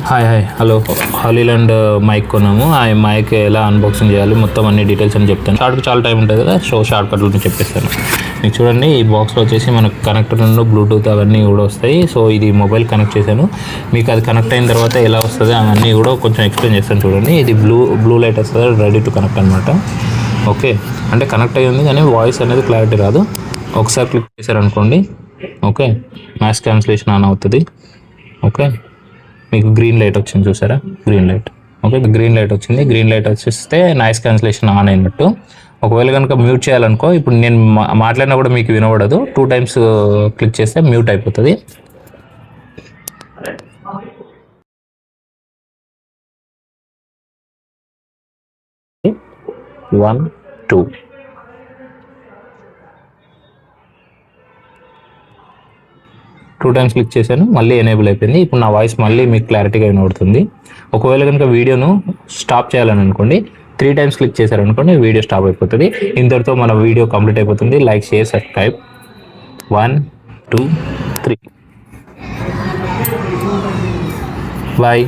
Hi hello Hollyland mic కొన్నాము. ఆ mic ఎలా అన్బాక్సింగ్ చేయాలి మొత్తం అన్ని డీటెయిల్స్ అని చెప్తాను. చాలా టైం ఉంటుంది కదా, షార్ట్ కట్లో చెప్పేస్తాను మీకు. చూడండి, ఈ బాక్స్లో వచ్చేసి మనకు కనెక్టర్ బ్లూటూత్ అవన్నీ కూడా వస్తాయి. సో ఇది మొబైల్ కనెక్ట్ చేశాను. మీకు అది కనెక్ట్ అయిన తర్వాత ఎలా వస్తుంది అవన్నీ కూడా కొంచెం ఎక్స్ప్లెయిన్ చేస్తాను. చూడండి, ఇది బ్లూ లైట్ వస్తుంది, రెడీ టు కనెక్ట్ అనమాట. ఓకే, అంటే కనెక్ట్ అయ్యి ఉంది కానీ వాయిస్ అనేది క్లారిటీ రాదు. ఒకసారి క్లిక్ చేశారనుకోండి, ఓకే, మ్యాథ్స్ క్యాన్సిలేషన్ ఆన్ అవుతుంది. ఓకే, మీకు గ్రీన్ లైట్ వచ్చింది, చూసారా? Green light. Okay, green light వచ్చింది. గ్రీన్ లైట్ వచ్చేస్తే నాయిస్ క్యాన్సిలేషన్ ఆన్ అయినట్టు. ఒకవేళ కనుక మ్యూట్ చేయాలనుకో, ఇప్పుడు నేను మాట్లాడినా కూడా మీకు వినబడదు. 2 times క్లిక్ చేస్తే మ్యూట్ అయిపోతుంది. వన్ 2 2 times క్లిక్ చేశాను, మళ్ళీ ఎనేబుల్ అయిపోయింది. ఇప్పుడు నా వాయిస్ మళ్ళీ మీకు క్లారిటీగా వినబడుతుంది. ఒకవేళ కనుక వీడియోను స్టాప్ చేయాలని అనుకోండి, 3 times క్లిక్ చేశారనుకోండి, వీడియో స్టాప్ అయిపోతుంది. ఇంతటితో మన వీడియో కంప్లీట్ అయిపోతుంది. Like, share, subscribe. 1 2 3 బాయ్.